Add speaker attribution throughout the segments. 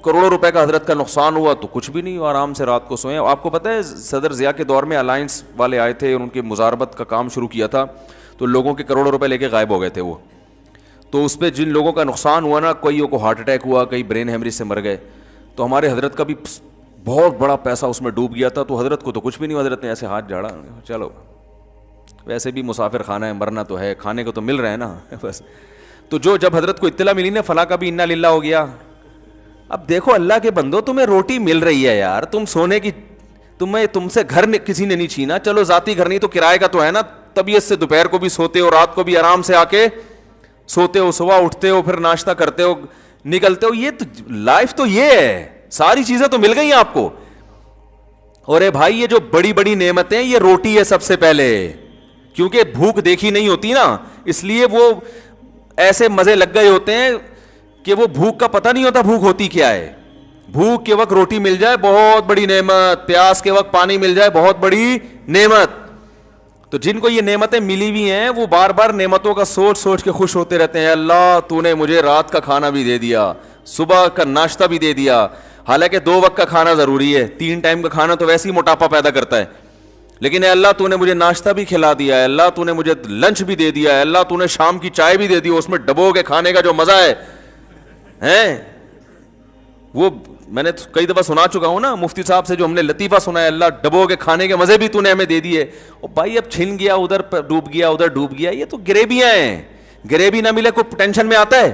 Speaker 1: کروڑوں روپے کا حضرت کا نقصان ہوا تو کچھ بھی نہیں ہوا, آرام سے رات کو سوئیں. آپ کو پتہ ہے صدر ضیاء کے دور میں الائنس والے آئے تھے اور ان کی مزاربت کا کام شروع کیا تھا, تو لوگوں کے کروڑوں روپے لے کے غائب ہو گئے تھے وہ. تو اس پہ جن لوگوں کا نقصان ہوا نا, کوئی کو ہارٹ اٹیک ہوا, کئی برین ہیمریج سے مر گئے. تو ہمارے حضرت کا بھی بہت بڑا پیسہ اس میں ڈوب گیا تھا, تو حضرت کو تو کچھ بھی نہیں ہوا. حضرت نے ایسے ہاتھ جھاڑا, چلو ویسے بھی مسافر خانہ ہے, مرنا تو ہے, کھانے کو تو مل رہا ہے نا بس. تو جب حضرت کو اطلاع ملی نا فلاں کا بھی انا للہ ہو گیا. اب دیکھو اللہ کے بندو, تمہیں روٹی مل رہی ہے یار, تم سونے کی, تم سے گھر کسی نے نہیں چھینا, چلو ذاتی گھر نہیں تو کرائے کا تو ہے نا. طبیعت سے دوپہر کو بھی سوتے ہو, رات کو بھی آرام سے آ کے سوتے ہو, صبح اٹھتے ہو, پھر ناشتہ کرتے ہو, نکلتے ہو. یہ تو لائف تو یہ ہے, ساری چیزیں تو مل گئی آپ کو. اور اے بھائی یہ جو بڑی بڑی نعمتیں, یہ روٹی ہے سب سے پہلے, کیونکہ بھوک دیکھی نہیں ہوتی نا, اس لیے وہ ایسے مزے لگ گئے ہوتے ہیں کہ وہ بھوک کا پتہ نہیں ہوتا بھوک ہوتی کیا ہے. بھوک کے وقت روٹی مل جائے بہت بڑی نعمت, پیاس کے وقت پانی مل جائے بہت بڑی نعمت. تو جن کو یہ نعمتیں ملی ہوئی ہیں وہ بار بار نعمتوں کا سوچ سوچ کے خوش ہوتے رہتے ہیں. اللہ تو نے مجھے رات کا کھانا بھی دے دیا, صبح کا ناشتہ بھی دے دیا, حالانکہ 2 وقت کا کھانا ضروری ہے, 3 ٹائم کا کھانا تو ویسے ہی موٹاپا پیدا کرتا ہے. لیکن اے اللہ تو نے مجھے ناشتہ بھی کھلا دیا ہے, اللہ تو نے مجھے لنچ بھی دے دیا ہے, اللہ تو نے شام کی چائے بھی دے دی, اس میں ڈبو کے کھانے کا جو مزہ ہے وہ میں نے کئی دفعہ سنا چکا ہوں نا مفتی صاحب سے, جو ہم نے لطیفہ سنا ہے, اللہ ڈبو کے کھانے کے مزے بھی تو نے ہمیں دے دیے. اور بھائی اب چھن گیا, ادھر ڈوب گیا, ادھر ڈوب گیا, یہ تو گریبیاں ہیں. گریبی نہ ملے کوئی ٹینشن میں آتا ہے.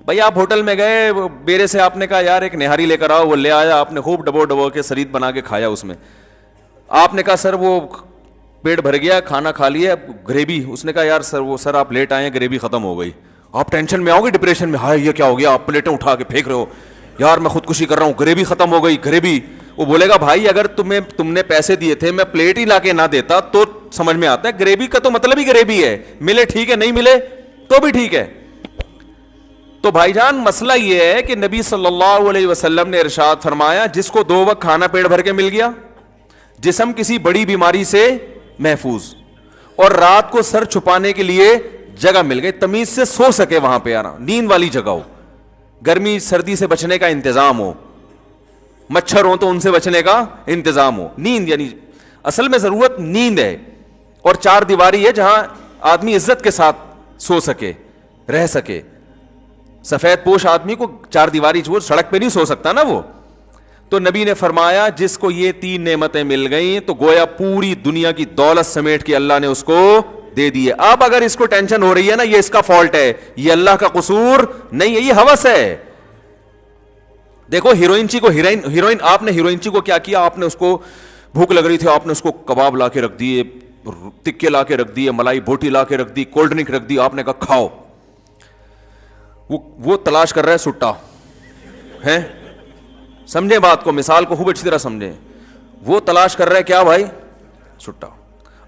Speaker 1: بھائی آپ ہوٹل میں گئے, بیرے سے آپ نے کہا یار ایک نہاری لے کر آؤ, وہ لے آیا, آپ نے خوب ڈبو کے سرید بنا کے کھایا. اس میں آپ نے کہا سر وہ پیٹ بھر گیا, کھانا کھا لیا, گریبی, اس نے کہا یار سر آپ لیٹ آئے ہیں, گریبی ختم ہو گئی. آپ ٹینشن میں آؤ گے, ڈپریشن میں, ہائے یہ کیا ہو گیا, آپ پلیٹیں اٹھا کے پھینک رہے ہو, یار میں خودکشی کر رہا ہوں, گریبی ختم ہو گئی, گریبی. وہ بولے گا بھائی اگر تم نے پیسے دیے تھے, میں پلیٹ ہی لا کے نہ دیتا تو سمجھ میں آتا ہے. گریبی کا تو مطلب ہی گریبی ہے, ملے ٹھیک ہے, نہیں ملے تو بھی ٹھیک ہے. تو بھائی جان مسئلہ یہ ہے کہ نبی صلی اللہ علیہ وسلم نے ارشاد فرمایا, جس کو 2 وقت کھانا پیٹ بھر کے مل گیا, جسم کسی بڑی بیماری سے محفوظ, اور رات کو سر چھپانے کے لیے جگہ مل گئی, تمیز سے سو سکے وہاں پہ, آنا نیند والی جگہ ہو, گرمی سردی سے بچنے کا انتظام ہو, مچھر ہو تو ان سے بچنے کا انتظام ہو. نیند یعنی اصل میں ضرورت نیند ہے, اور 4 دیواری ہے جہاں آدمی عزت کے ساتھ سو سکے, رہ سکے. سفید پوش آدمی کو 4 دیواری چھوڑ سڑک پہ نہیں سو سکتا نا وہ. تو نبی نے فرمایا جس کو یہ 3 نعمتیں مل گئیں تو گویا پوری دنیا کی دولت سمیٹ کے اللہ نے اس کو دے دی ہے. اب اگر اس کو ٹینشن ہو رہی ہے نا, یہ اس کا فالٹ ہے, یہ اللہ کا قصور نہیں ہے, یہ ہوس ہے. دیکھو ہیروئن چی کو ہیروئن آپ نے ہیروئن چی کو کیا کیا, آپ نے اس کو بھوک لگ رہی تھی, آپ نے اس کو کباب لا کے رکھ دیے, ٹکے لا کے رکھ دیے, ملائی بوٹی لا کے رکھ دی, کولڈ ڈرنک رکھ دی, آپ نے کہا کھاؤ. وہ تلاش کر رہا ہے سٹا ہے, سمجھیں بات کو, مثال کو خوب اچھی طرح سمجھیں. وہ تلاش کر رہا ہے کیا بھائی, سٹا.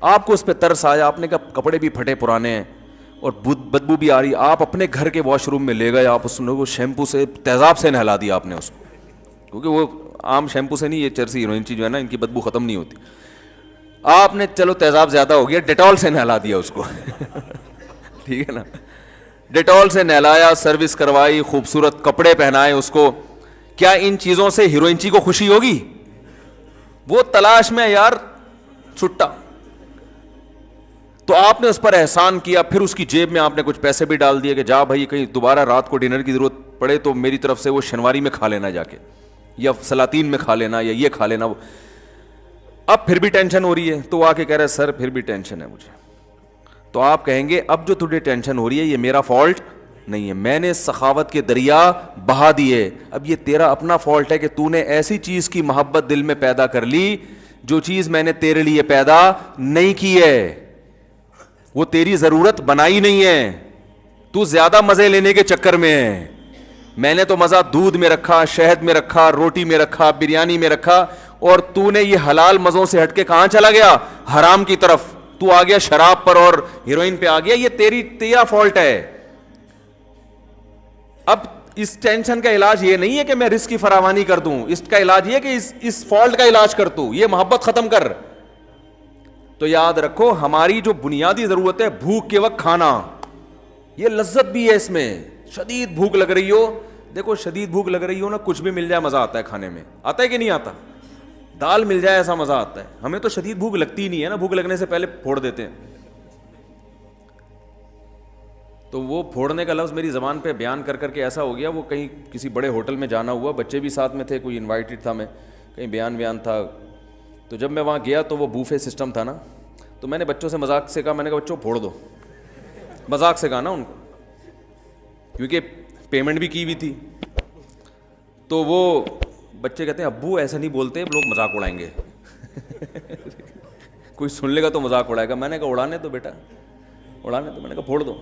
Speaker 1: آپ کو اس پہ ترس آیا, آپ نے کہا کپڑے بھی پھٹے پرانے ہیں اور بدبو بھی آ رہی, آپ اپنے گھر کے واش روم میں لے گئے, آپ اس کو شیمپو سے تیزاب سے نہلا دیا آپ نے اس کو, کیونکہ وہ عام شیمپو سے نہیں, یہ چرسی ہیروئن چیز جو ہے نا ان کی بدبو ختم نہیں ہوتی. آپ نے چلو تیزاب زیادہ ہو گیا, ڈیٹول سے نہلا دیا اس کو ٹھیک ہے نا, ڈیٹول سے نہلایا, سروس کروائی, خوبصورت کپڑے پہنائے اس کو. کیا ان چیزوں سے ہیروئن چی کو خوشی ہوگی؟ وہ تلاش میں یار چھٹا. تو آپ نے اس پر احسان کیا, پھر اس کی جیب میں آپ نے کچھ پیسے بھی ڈال دیے کہ جا بھائی کہیں دوبارہ رات کو ڈنر کی ضرورت پڑے تو میری طرف سے وہ شنواری میں کھا لینا جا کے, یا سلاطین میں کھا لینا, یا یہ کھا لینا. اب پھر بھی ٹینشن ہو رہی ہے, تو آ کے کہہ رہے سر پھر بھی ٹینشن ہے مجھے. تو آپ کہیں گے اب جو تجھے ٹینشن ہو رہی ہے یہ میرا فالٹ نہیں ہے, میں نے سخاوت کے دریا بہا دیے, اب یہ تیرا اپنا فالٹ ہے کہ تو نے ایسی چیز کی محبت دل میں پیدا کر لی جو چیز میں نے تیرے لیے پیدا نہیں کی ہے, وہ تیری ضرورت بنائی نہیں ہے, تو زیادہ مزے لینے کے چکر میں ہے. میں نے تو مزہ دودھ میں رکھا, شہد میں رکھا, روٹی میں رکھا, بریانی میں رکھا, اور تو نے یہ حلال مزوں سے ہٹ کے کہاں چلا گیا, حرام کی طرف. تو آ گیا شراب پر اور ہیروئن پہ آ گیا, یہ تیرا فالٹ ہے. اب اس ٹینشن کا علاج یہ نہیں ہے کہ میں رزق کی فراوانی کر دوں, اس کا علاج یہ کہ اس فالٹ کا علاج کر تو, یہ محبت ختم کر. تو یاد رکھو ہماری جو بنیادی ضرورت ہے بھوک کے وقت کھانا, یہ لذت بھی ہے اس میں. شدید بھوک لگ رہی ہو, دیکھو شدید بھوک لگ رہی ہو نا, کچھ بھی مل جائے مزہ آتا ہے کھانے میں, آتا ہے کہ نہیں آتا؟ دال مل جائے ایسا مزہ آتا ہے. ہمیں تو شدید بھوک لگتی ہی نہیں ہے نا, بھوک لگنے سے پہلے پھوڑ دیتے ہیں. تو وہ پھوڑنے کا لفظ میری زبان پہ بیان کر کر کے ایسا ہو گیا, وہ کہیں کسی بڑے ہوٹل میں جانا ہوا, بچے بھی ساتھ میں تھے, کوئی انوائٹڈ تھا, میں کہیں بیان تھا. تو جب میں وہاں گیا تو وہ بوفے سسٹم تھا نا, تو میں نے بچوں سے مذاق سے کہا, میں نے کہا بچوں پھوڑ دو, مذاق سے کہا نا ان کو, کیونکہ پیمنٹ بھی کی ہوئی تھی. تو وہ بچے کہتے ہیں ابو ایسا نہیں بولتے, لوگ مذاق اڑائیں گے. کوئی سن لے گا تو مذاق اڑائے گا. میں نے کہا اڑانے تو بیٹا, اڑانے تو. میں نے کہا پھوڑ دو.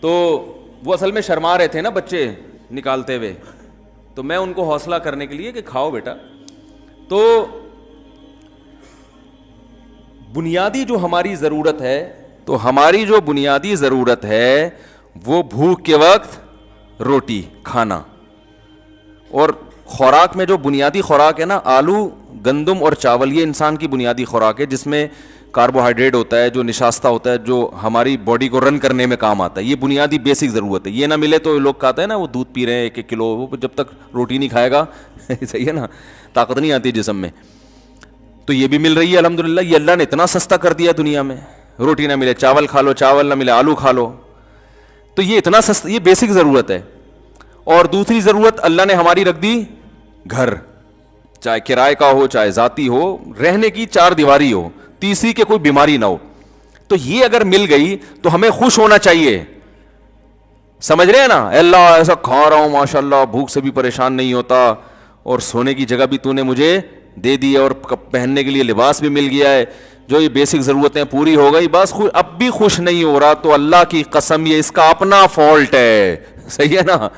Speaker 1: تو وہ اصل میں شرما رہے تھے نا بچے نکالتے ہوئے, تو میں ان کو حوصلہ کرنے کے لیے کہ کھاؤ بیٹا. تو بنیادی جو ہماری ضرورت ہے, تو ہماری جو بنیادی ضرورت ہے وہ بھوک کے وقت روٹی کھانا, اور خوراک میں جو بنیادی خوراک ہے نا, آلو, گندم اور چاول, یہ انسان کی بنیادی خوراک ہے, جس میں کاربوہائیڈریٹ ہوتا ہے, جو نشاستہ ہوتا ہے, جو ہماری باڈی کو رن کرنے میں کام آتا ہے. یہ بنیادی بیسک ضرورت ہے. یہ نہ ملے تو لوگ کہتے ہیں نا وہ دودھ پی رہے ہیں 1-1 کلو, وہ جب تک روٹی نہیں کھائے گا صحیح ہے نا, طاقت نہیں آتی جسم میں. تو یہ بھی مل رہی ہے الحمدللہ. یہ اللہ نے اتنا سستا کر دیا دنیا میں, روٹی نہ ملے چاول کھا لو, چاول نہ ملے آلو کھا لو. تو یہ اتنا سستا, یہ بیسک ضرورت ہے. اور دوسری ضرورت اللہ نے ہماری رکھ دی گھر, چاہے کرائے کا ہو چاہے ذاتی ہو, رہنے کی 4 دیواری ہو, تیسری کے کوئی بیماری نہ ہو. تو یہ اگر مل گئی تو ہمیں خوش ہونا چاہیے. سمجھ رہے ہیں نا, اللہ ایسا کھا رہا ہوں ماشاءاللہ, بھوک سے بھی پریشان نہیں ہوتا, اور سونے کی جگہ بھی تو نے مجھے دے دی, اور پہننے کے لیے لباس بھی مل گیا ہے, جو یہ بیسک ضرورتیں پوری ہو گئی, بس اب بھی خوش نہیں ہو رہا, تو اللہ کی قسم یہ اس کا اپنا فالٹ ہے. صحیح ہے نا,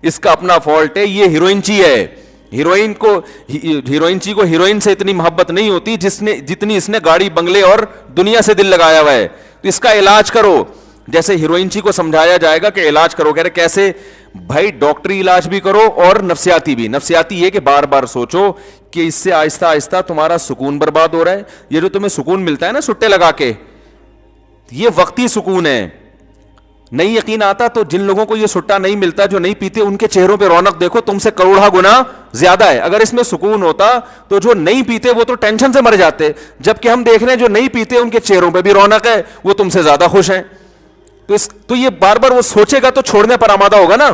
Speaker 1: اس کا اپنا فالٹ ہے. یہ ہیروئنچی ہے. ہیروئنچی کو ہیروئن سے اتنی محبت نہیں ہوتی جتنی اس نے گاڑی بنگلے اور دنیا سے دل لگایا ہوا ہے. تو اس کا علاج کرو, جیسے ہیروئنچی کو سمجھایا جائے گا کہ علاج کرو, کہہ رہے کیسے بھائی, ڈاکٹری علاج بھی کرو اور نفسیاتی بھی. نفسیاتی یہ کہ بار بار سوچو کہ اس سے آہستہ آہستہ تمہارا سکون برباد ہو رہا ہے. یہ جو تمہیں سکون ملتا ہے نا سٹے لگا کے, یہ وقتی سکون ہے. نہیں یقین آتا تو جن لوگوں کو یہ سٹا نہیں ملتا, جو نہیں پیتے, ان کے چہروں پہ رونق دیکھو, تم سے کروڑا گنا زیادہ ہے. اگر اس میں سکون ہوتا تو جو نہیں پیتے وہ تو ٹینشن سے مر جاتے, جبکہ ہم دیکھ رہے ہیں جو نہیں پیتے ان کے چہروں پہ بھی رونق ہے, وہ تم سے زیادہ خوش ہیں. تو یہ بار بار وہ سوچے گا تو چھوڑنے پر آمادہ ہوگا نا,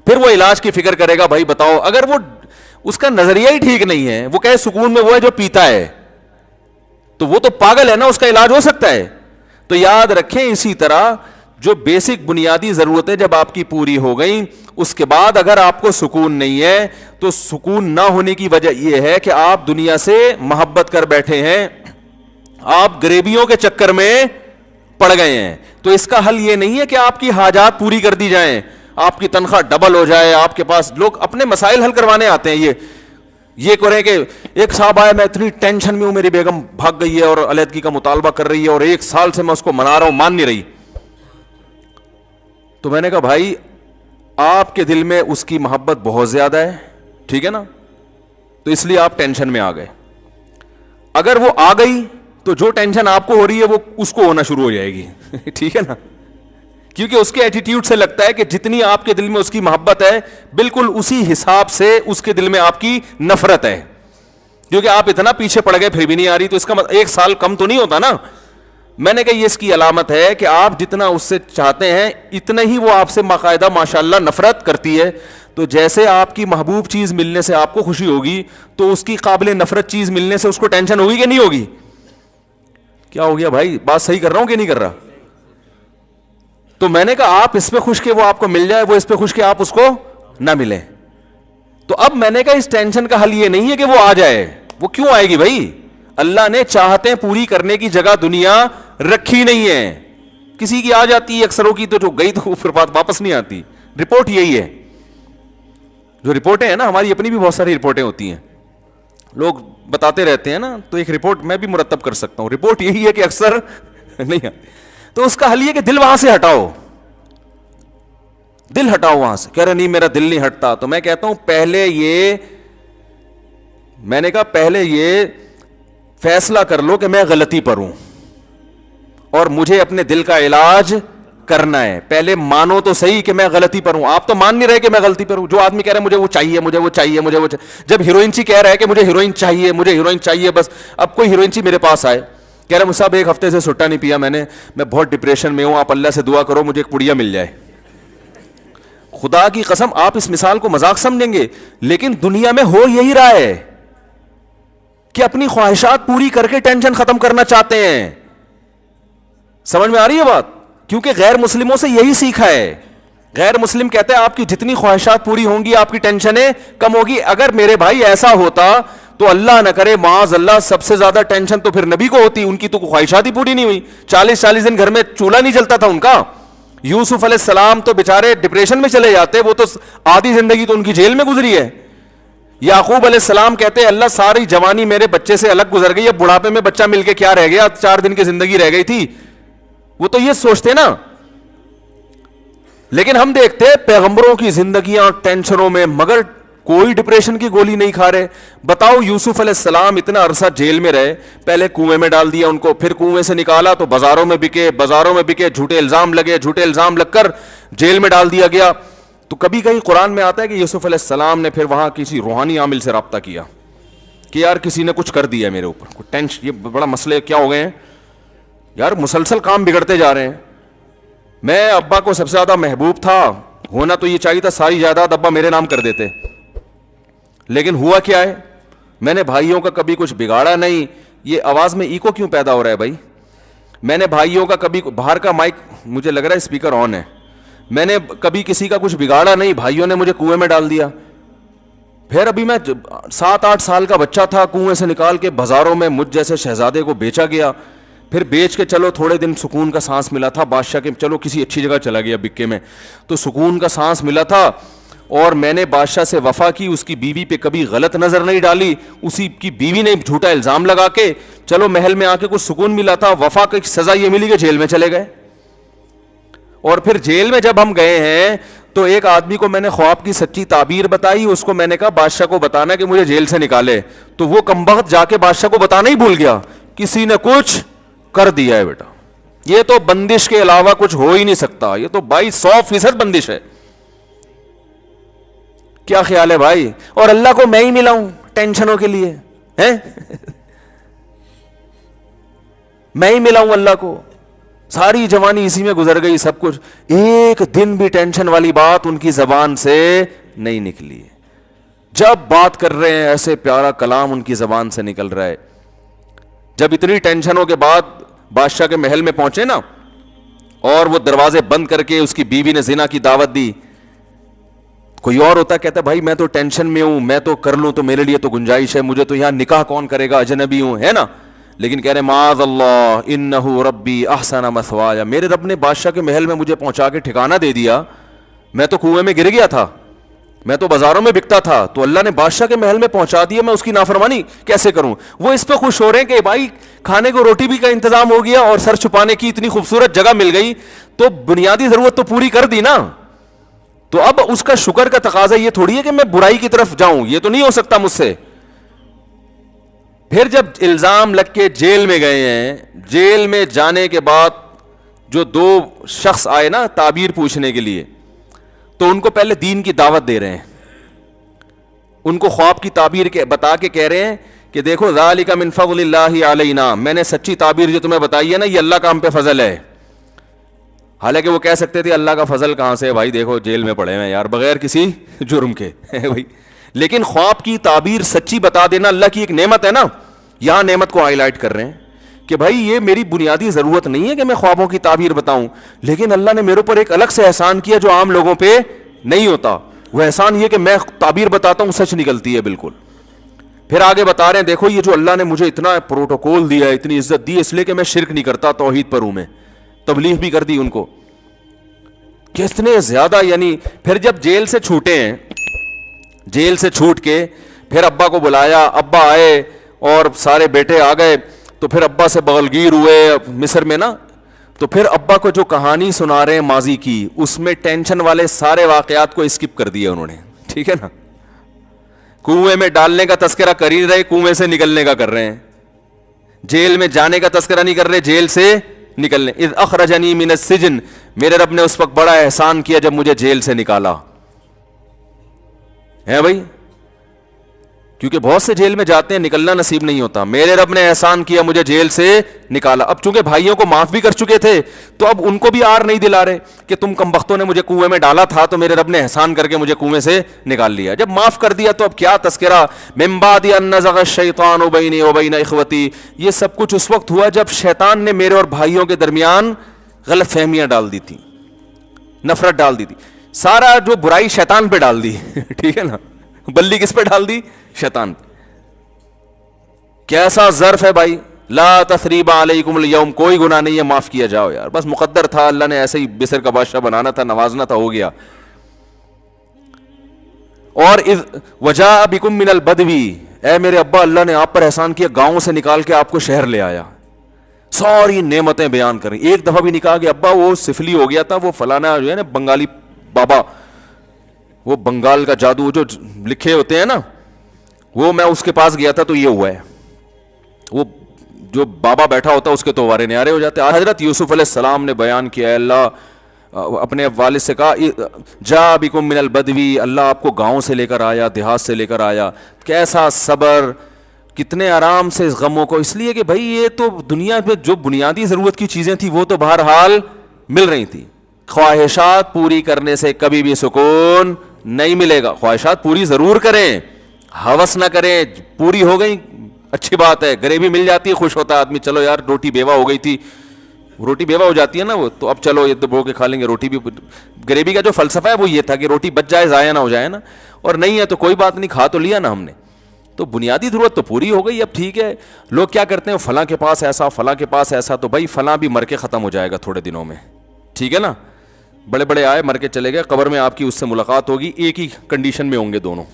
Speaker 1: پھر وہ علاج کی فکر کرے گا. بھائی بتاؤ, اگر وہ اس کا نظریہ ہی ٹھیک نہیں ہے, وہ کہے سکون میں وہ ہے جو پیتا ہے, تو وہ تو پاگل ہے نا, اس کا علاج ہو سکتا ہے. تو یاد رکھیں, اسی طرح جو بیسک بنیادی ضرورتیں جب آپ کی پوری ہو گئیں, اس کے بعد اگر آپ کو سکون نہیں ہے, تو سکون نہ ہونے کی وجہ یہ ہے کہ آپ دنیا سے محبت کر بیٹھے ہیں, آپ غریبیوں کے چکر میں پڑ گئے ہیں. تو اس کا حل یہ نہیں ہے کہ آپ کی حاجات پوری کر دی جائیں, آپ کی تنخواہ ڈبل ہو جائے. آپ کے پاس لوگ اپنے مسائل حل کروانے آتے ہیں, یہ کریں کہ ایک صاحب آیا, میں اتنی ٹینشن میں ہوں, میری بیگم بھاگ گئی ہے اور علیحدگی کا مطالبہ کر رہی ہے, اور 1 سال سے میں اس کو منا رہا ہوں, مان نہیں رہی. تو میں نے کہا بھائی, آپ کے دل میں اس کی محبت بہت زیادہ ہے, ٹھیک ہے نا, تو اس لیے آپ ٹینشن میں آ گئے. اگر وہ آ گئی تو جو ٹینشن آپ کو ہو رہی ہے وہ اس کو ہونا شروع ہو جائے گی. ٹھیک ہے نا, کیونکہ اس کے ایٹیٹیوڈ سے لگتا ہے کہ جتنی آپ کے دل میں اس کی محبت ہے, بالکل اسی حساب سے اس کے دل میں آپ کی نفرت ہے. کیونکہ آپ اتنا پیچھے پڑ گئے پھر بھی نہیں آ رہی, تو اس کا 1 سال کم تو نہیں ہوتا نا. میں نے کہا یہ اس کی علامت ہے کہ آپ جتنا اس سے چاہتے ہیں اتنا ہی وہ آپ سے باقاعدہ ماشاءاللہ نفرت کرتی ہے. تو جیسے آپ کی محبوب چیز ملنے سے آپ کو خوشی ہوگی, تو اس کی قابل نفرت چیز ملنے سے اس کو ٹینشن ہوگی کہ نہیں ہوگی؟ کیا ہو گیا بھائی, بات صحیح کر رہا ہوں کہ نہیں کر رہا؟ تو میں نے کہا آپ اس پہ خوش کہ وہ آپ کو مل جائے, وہ اس پہ خوش کہ آپ اس کو نہ ملے. تو اب میں نے کہا اس ٹینشن کا حل یہ نہیں ہے کہ وہ آ جائے. وہ کیوں آئے گی بھائی؟ اللہ نے چاہتے پوری کرنے کی جگہ دنیا رکھی نہیں ہے. کسی کی آ جاتی ہے, اکثروں کی تو جو گئی تو پھر بات واپس نہیں آتی. رپورٹ یہی ہے. جو رپورٹیں ہیں نا, ہماری اپنی بھی بہت ساری رپورٹیں ہوتی ہیں, لوگ بتاتے رہتے ہیں نا, تو ایک رپورٹ میں بھی مرتب کر سکتا ہوں. رپورٹ یہی ہے کہ اکثر نہیں آتی. تو اس کا حل یہ کہ دل وہاں سے ہٹاؤ, دل ہٹاؤ وہاں سے. کہہ رہے نہیں میرا دل نہیں ہٹتا. تو میں کہتا ہوں میں نے کہا پہلے یہ فیصلہ کر لو کہ میں غلطی پر ہوں, اور مجھے اپنے دل کا علاج کرنا ہے. پہلے مانو تو صحیح کہ میں غلطی پر ہوں. آپ تو مان نہیں رہے کہ میں غلطی پر ہوں. جو آدمی کہہ رہا ہے مجھے وہ چاہیے, مجھے وہ چاہیے, مجھے وہ چاہیے, جب ہیروئن سی کہہ رہا ہے کہ مجھے ہیروئن چاہیے, مجھے ہیروئن چاہیے بس, اب کوئی ہیروئن سی میرے پاس آئے کہہ رہا ہے مجھ صاحب ایک ہفتے سے سٹا نہیں پیا میں بہت ڈپریشن میں ہوں, آپ اللہ سے دعا کرو مجھے ایک پڑیا مل جائے. خدا کی قسم آپ اس مثال کو مذاق سمجھیں گے, لیکن دنیا میں ہو یہی رہا ہے کہ اپنی خواہشات پوری کر کے ٹینشن ختم کرنا چاہتے ہیں. سمجھ میں آ رہی ہے بات؟ کیونکہ غیر مسلموں سے یہی سیکھا ہے. غیر مسلم کہتے ہیں آپ کی جتنی خواہشات پوری ہوں گی آپ کی ٹینشنیں کم ہوگی. اگر میرے بھائی ایسا ہوتا تو اللہ نہ کرے معاذ اللہ سب سے زیادہ ٹینشن تو پھر نبی کو ہوتی, ان کی تو خواہشات ہی پوری نہیں ہوئی. 40 دن گھر میں چولہا نہیں جلتا تھا ان کا. یوسف علیہ السلام تو بےچارے ڈپریشن میں چلے جاتے, وہ تو آدھی زندگی تو ان کی جیل میں گزری ہے. یعقوب علیہ السلام کہتے ہیں اللہ ساری جوانی میرے بچے سے الگ گزر گئی, اب بڑھاپے میں بچہ مل کے کیا رہ گیا, 4 دن کی زندگی رہ گئی تھی. وہ تو یہ سوچتے نا. لیکن ہم دیکھتے پیغمبروں کی زندگیاں ٹینشنوں میں, مگر کوئی ڈپریشن کی گولی نہیں کھا رہے. بتاؤ یوسف علیہ السلام اتنا عرصہ جیل میں رہے, پہلے کنویں میں ڈال دیا ان کو, پھر کنویں سے نکالا تو بازاروں میں بکے, جھوٹے الزام لگ کر جیل میں ڈال دیا گیا. تو کبھی کہیں قرآن میں آتا ہے کہ یوسف علیہ السلام نے پھر وہاں کسی روحانی عامل سے رابطہ کیا کہ یار کسی نے کچھ کر دیا میرے اوپر, ٹینشن یہ بڑا مسئلے کیا ہو گئے ہیں یار, مسلسل کام بگڑتے جا رہے ہیں. میں ابا کو سب سے زیادہ محبوب تھا, ہونا تو یہ چاہیے تھا ساری جائیداد ابا میرے نام کر دیتے, لیکن ہوا کیا ہے, میں نے بھائیوں کا کبھی کچھ بگاڑا نہیں. یہ آواز میں ایکو کیوں پیدا ہو رہا ہے بھائی؟ میں نے بھائیوں کا کبھی, باہر کا مائک مجھے لگ رہا ہے اسپیکر آن ہے, میں نے کبھی کسی کا کچھ بگاڑا نہیں, بھائیوں نے مجھے کنویں میں ڈال دیا. پھر ابھی میں 7-8 سال کا بچہ تھا, کنویں سے نکال کے بازاروں میں مجھ جیسے شہزادے کو بیچا گیا. پھر بیچ کے چلو تھوڑے دن سکون کا سانس ملا تھا بادشاہ کے, چلو کسی اچھی جگہ چلا گیا بکے میں, تو سکون کا سانس ملا تھا. اور میں نے بادشاہ سے وفا کی, اس کی بیوی پہ کبھی غلط نظر نہیں ڈالی, اسی کی بیوی نے جھوٹا الزام لگا کے چلو محل میں آ کے کچھ سکون ملا تھا. وفا کی سزا یہ ملی کہ جیل میں چلے گئے. اور پھر جیل میں جب ہم گئے ہیں تو ایک آدمی کو میں نے خواب کی سچی تعبیر بتائی, اس کو میں نے کہا بادشاہ کو بتانا کہ مجھے جیل سے نکالے, تو وہ کمبخت جا کے بادشاہ کو بتانا ہی بھول گیا, کسی نے کچھ کر دیا ہے بیٹا. یہ تو بندش کے علاوہ کچھ ہو ہی نہیں سکتا, یہ تو بھائی 100% بندش ہے. کیا خیال ہے بھائی؟ اور اللہ کو میں ہی ملا ہوں ٹینشنوں کے لیے, میں ہی ملا ہوں اللہ کو, ساری جوانی اسی میں گزر گئی, سب کچھ, ایک دن بھی ٹینشن والی بات ان کی زبان سے نہیں نکلی. جب بات کر رہے ہیں ایسے پیارا کلام ان کی زبان سے نکل رہا ہے. جب اتنی ٹینشنوں کے بعد بادشاہ کے محل میں پہنچے نا, اور وہ دروازے بند کر کے اس کی بیوی نے زنا کی دعوت دی, کوئی اور ہوتا کہتا بھائی میں تو ٹینشن میں ہوں, میں تو کر لوں تو میرے لیے تو گنجائش ہے, مجھے تو یہاں نکاح کون کرے گا, اجنبی ہوں, ہے نا. لیکن کہہ رہے معاذ اللہ انہ ربی احسن مثوایا, میرے رب نے بادشاہ کے محل میں مجھے پہنچا کے ٹھکانہ دے دیا. میں تو کنویں میں گر گیا تھا, میں تو بازاروں میں بکتا تھا, تو اللہ نے بادشاہ کے محل میں پہنچا دیا, میں اس کی نافرمانی کیسے کروں؟ وہ اس پہ خوش ہو رہے ہیں کہ بھائی کھانے کو روٹی بھی کا انتظام ہو گیا اور سر چھپانے کی اتنی خوبصورت جگہ مل گئی, تو بنیادی ضرورت تو پوری کر دی نا. تو اب اس کا شکر کا تقاضا یہ تھوڑی ہے کہ میں برائی کی طرف جاؤں, یہ تو نہیں ہو سکتا مجھ سے. پھر جب الزام لگ کے جیل میں گئے ہیں, جیل میں جانے کے بعد جو 2 شخص آئے نا تعبیر پوچھنے کے لیے, تو ان کو پہلے دین کی دعوت دے رہے ہیں, ان کو خواب کی تعبیر کے بتا کے کہہ رہے ہیں کہ دیکھو ذالک من فضل اللہ علینا, میں نے سچی تعبیر جو تمہیں بتائی ہے نا یہ اللہ کا ہم پہ فضل ہے. حالانکہ وہ کہہ سکتے تھے اللہ کا فضل کہاں سے بھائی, دیکھو جیل میں پڑے ہیں یار بغیر کسی جرم کے بھائی. لیکن خواب کی تعبیر سچی بتا دینا اللہ کی ایک نعمت ہے نا, یہاں نعمت کو ہائی لائٹ کر رہے ہیں کہ بھائی یہ میری بنیادی ضرورت نہیں ہے کہ میں خوابوں کی تعبیر بتاؤں, لیکن اللہ نے میرے اوپر ایک الگ سے احسان کیا جو عام لوگوں پہ نہیں ہوتا. وہ احسان یہ کہ میں تعبیر بتاتا ہوں سچ نکلتی ہے بالکل. پھر آگے بتا رہے ہیں دیکھو یہ جو اللہ نے مجھے اتنا پروٹوکول دیا ہے, اتنی عزت دی, اس لیے کہ میں شرک نہیں کرتا, توحید پر ہوں, میں تبلیغ بھی کر دی ان کو. کتنے زیادہ, یعنی پھر جب جیل سے چھوٹے ہیں, جیل سے چھوٹ کے پھر ابا کو بلایا, ابا آئے اور سارے بیٹے آ گئے, تو پھر ابا سے بغلگیر ہوئے مصر میں نا, تو پھر ابا کو جو کہانی سنا رہے ہیں ماضی کی, اس میں ٹینشن والے سارے واقعات کو اسکپ کر دیا انہوں نے, ٹھیک ہے نا. کنویں میں ڈالنے کا تذکرہ کر ہی رہے, کنویں سے نکلنے کا کر رہے ہیں, جیل میں جانے کا تذکرہ نہیں کر رہے, جیل سے نکلنے. اذ اخرجنی من السجن, میرے رب نے اس وقت بڑا احسان کیا جب مجھے جیل سے نکالا ہے بھائی, کیونکہ بہت سے جیل میں جاتے ہیں نکلنا نصیب نہیں ہوتا. میرے رب نے احسان کیا مجھے جیل سے نکالا. اب چونکہ بھائیوں کو معاف بھی کر چکے تھے تو اب ان کو بھی آر نہیں دلا رہے کہ تم کمبختوں نے مجھے کنویں میں ڈالا تھا تو میرے رب نے احسان کر کے مجھے کنویں سے نکال لیا. جب معاف کر دیا تو اب کیا تذکرہ, من بعد ان نزغ الشیطان بینی وبین اخوتی, یہ سب کچھ اس وقت ہوا جب شیطان نے میرے اور بھائیوں کے درمیان غلط فہمیاں ڈال دی تھی, نفرت ڈال دی تھی. سارا جو برائی شیطان پہ ڈال دی ٹھیک ہے نا, بلی کس پہ ڈال دی, شیطان پہ. کیسا ظرف ہے بھائی, لا تثریب علیکم اليوم, کوئی گناہ نہیں ہے, معاف کیا جاؤ یار, بس مقدر تھا, اللہ نے ایسے ہی بصر کا بادشاہ بنانا تھا, نوازنا تھا, ہو گیا. اور اذ وجاء بکم من البدوی, اے میرے ابا اللہ نے آپ پر احسان کیا, گاؤں سے نکال کے آپ کو شہر لے آیا, ساری نعمتیں بیان کریں. ایک دفعہ بھی نکال کے ابا وہ سفلی ہو گیا تھا, وہ فلانا جو ہے نا بنگالی بابا, وہ بنگال کا جادو جو لکھے ہوتے ہیں نا, وہ میں اس کے پاس گیا تھا تو یہ ہوا ہے, وہ جو بابا بیٹھا ہوتا اس کے تو وارے نیارے ہو جاتے. حضرت یوسف علیہ السلام نے بیان کیا, اللہ اپنے والد سے کہا جا بکم من البدوی, اللہ آپ کو گاؤں سے لے کر آیا, دیہات سے لے کر آیا. کیسا صبر, کتنے آرام سے اس غموں کو, اس لیے کہ بھائی یہ تو دنیا میں جو بنیادی ضرورت کی چیزیں تھیں وہ تو بہرحال مل رہی تھی. خواہشات پوری کرنے سے کبھی بھی سکون نہیں ملے گا. خواہشات پوری ضرور کریں, ہوس نہ کریں, پوری ہو گئی اچھی بات ہے, گریوی مل جاتی ہے خوش ہوتا ہے آدمی, چلو یار روٹی بیوہ ہو گئی تھی, روٹی بیوہ ہو جاتی ہے نا وہ, تو اب چلو یہ دبو کے کھا لیں گے روٹی بھی. گریوی کا جو فلسفہ ہے وہ یہ تھا کہ روٹی بچ جائے, ضائع نہ ہو جائے نا, اور نہیں ہے تو کوئی بات نہیں, کھا تو لیا نا ہم نے, تو بنیادی ضرورت تو پوری ہو گئی. اب ٹھیک ہے, لوگ کیا کرتے ہیں, فلاں کے پاس ایسا, فلاں کے پاس ایسا, تو بھائی فلاں بھی مر کے ختم ہو جائے گا تھوڑے دنوں میں, ٹھیک ہے نا, بڑے بڑے آئے مر کے چلے گئے, قبر میں آپ کی اس سے ملاقات ہوگی, ایک ہی کنڈیشن میں ہوں گے دونوں.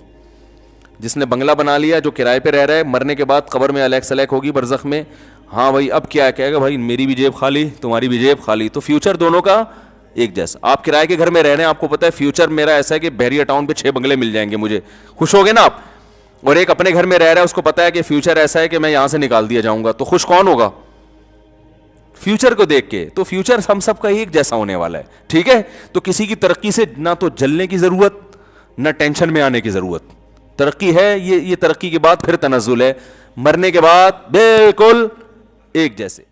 Speaker 1: جس نے بنگلہ بنا لیا, جو کرائے پہ رہ رہا ہے, مرنے کے بعد قبر میں الیک سلیک ہوگی برزخ میں, ہاں بھائی اب کیا ہے, کہے گا بھائی میری بھی جیب خالی, تمہاری بھی جیب خالی, تو فیوچر دونوں کا ایک جیسا. آپ کرائے کے گھر میں رہ رہے ہیں, آپ کو پتا ہے فیوچر میرا ایسا ہے کہ بحریہ ٹاؤن پہ 6 بنگلے مل جائیں گے مجھے, خوش ہو گے نا آپ. اور ایک اپنے گھر میں رہ رہا ہے, اس کو پتا ہے کہ فیوچر ایسا ہے کہ میں یہاں سے نکال دیا جاؤں گا, تو خوش کون ہوگا, فیوچر کو دیکھ کے. تو فیوچر ہم سب کا ایک جیسا ہونے والا ہے, ٹھیک ہے. تو کسی کی ترقی سے نہ تو جلنے کی ضرورت, نہ ٹینشن میں آنے کی ضرورت. ترقی ہے یہ ترقی کے بعد پھر تنزل ہے, مرنے کے بعد بالکل ایک جیسے.